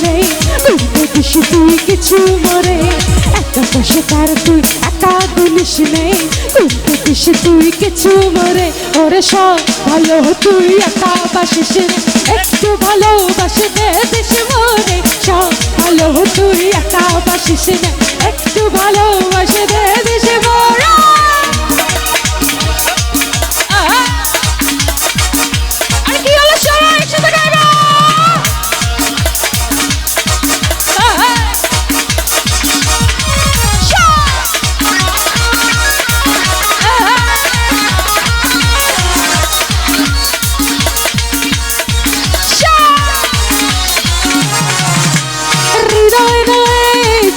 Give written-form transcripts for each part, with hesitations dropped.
নেই বলতে দিস তুই কিছু মরে একা বসে তার তুই একা বলিস নেই বলতে দিস তুই কিছু মরে ওরে সব ভালো তুই একা বাসিস রে একটু ভালোবাসে দে দিস মরে সব ভালো তুই একা বাসিস রে একটু ভালোবাসে দে দিস মরে আর কি হলো সবাই একসাথে গাইবা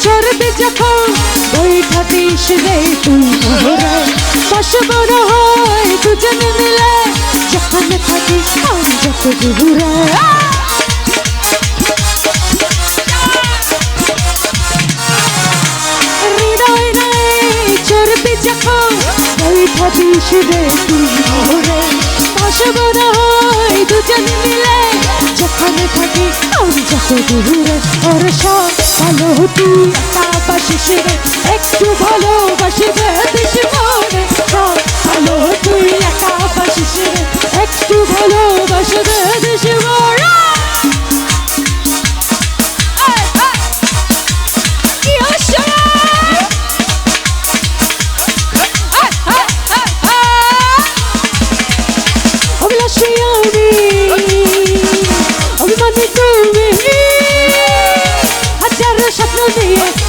চড়বে যখন বৈঠা দিস রে তুই মোহরে বসব না হয় দুজনে মিলে যেখানে থাকিস আমি যত দূরে হৃদয় রে চড়বে যখন বৈঠা দিস রে তুই মোহরে বসব না হয় দুজনে মিলে যেখানে থাকি আমি যত দূরে ওর সব ভালো তুই একা বাসিস রে একটু ভালোবাসি দে দিস মনে সব ভালো তুই একা বাসিস রে একটু ভালোবাসি দে দিস মনে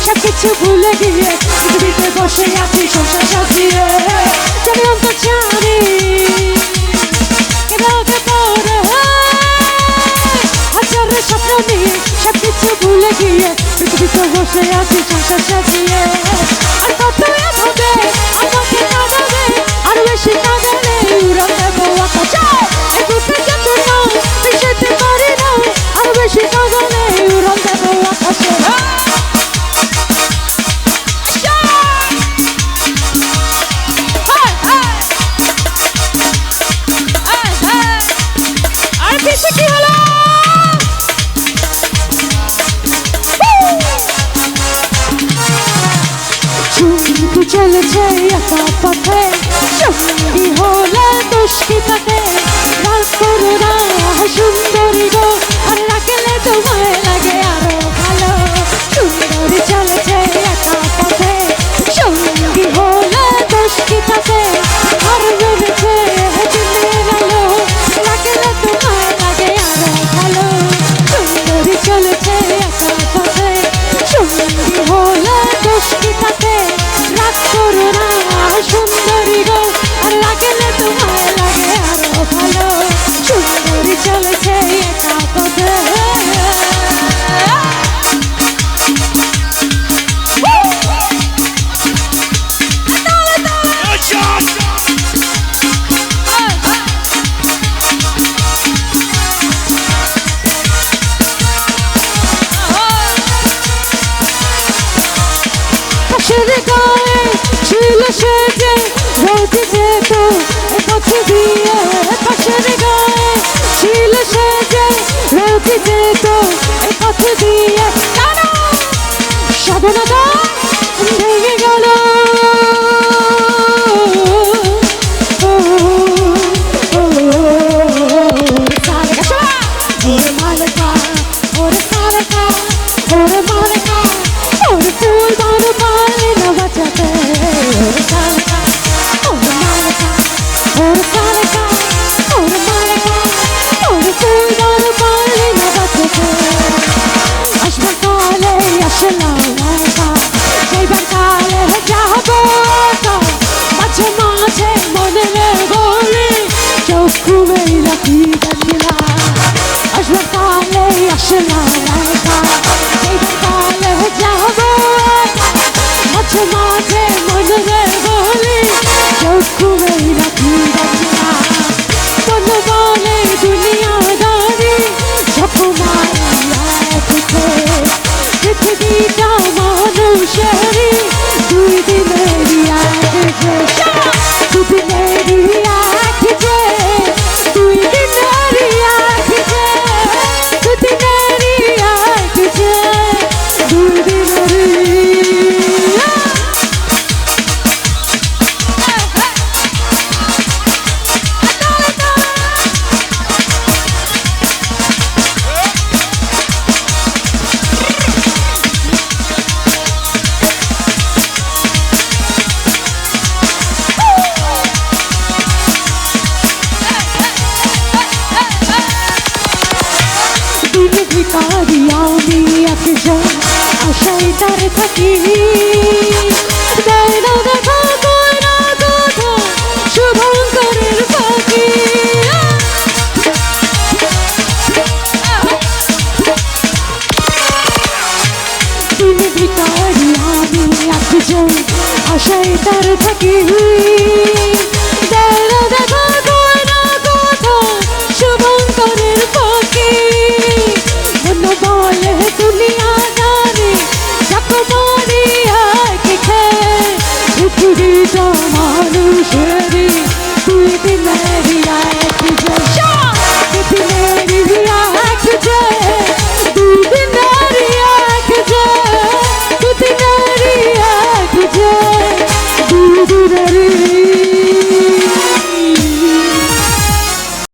সবকিছু ভুলে গিয়ে পৃথিবীতে বসে আছি সংসার সাজিয়ে জানি অন্তর জানি কেনাকে পরে হাজারের স্বপ্ন নিয়ে সবকিছু ভুলে গিয়ে পৃথিবীতে বসে আছি সংসার সাজিয়ে আর কত এভাবে আমাকে না দেবে আর বেশি না গেলে উড়াল দেবো আকাশে এগুতে যত না মিশাতে পারি না আর বেশি না গেলে উড়াল দেবো আকাশে চলেছে একা পথে সঙ্গী হলে দুষ্টি থাকে রাত করো না সুন্দরী গো আর রাখলে তোমায় লাগে আরো ভালো সুন্দরী চলেছে একা পথে সঙ্গী হলে দুষ্টি থাকে আর ভেবেছে চিনে গেল রাখলে তোমায় লাগে আরো ভালো সুন্দরী চলেছে একা পথে সঙ্গী হলে দুষ্টি থাকে রাত করো না সুন্দরী গো আর লাগলে তোমায় লাগে আরো ভালো সুন্দরী চলেছে একা পথে ছিল সে যে রোজ যেত পথ দিয়ে পাশের গায়ে ছিল সে যে রোজ যেত পথ দিয়ে সাধনতা ভেঙে গেল মালকা ওরে সারকা ওরে মালকা ওরে ফুল বানো পালে না বাঁচাতে ওরে সারকা ওরে মালকা ওরে সারকা ওরে মালকা ওরে ফুল বানো পালে না বাঁচাতে আসবে কালে আসলাম একা যাইবার কালে যাবো মাঝে মাঝে মনে বলি চক্ষু মেলা কি দেখলা আসবে কালে আসলাম একা যাইবার কালে যাবো মাঝে মাঝে মনে বলি চক্ষু মেলা কি দেখলা মনে বলে দুনিয়াদারি পৃথিবীটা মানুষেরই দুই দিনেরই এক দুদিনেরই এক দুই দিনেরই এক দুদিনেরই এক থাকি দেয় না দেখা কয় না কথা শুভঙ্করের ফাঁকি তিনি ভিকারি আমি একজন আশায় তার থাকি দেয় না দেখা কয় না কথা শুভঙ্করের ফাঁকি মন বলে দুনিয়া জানে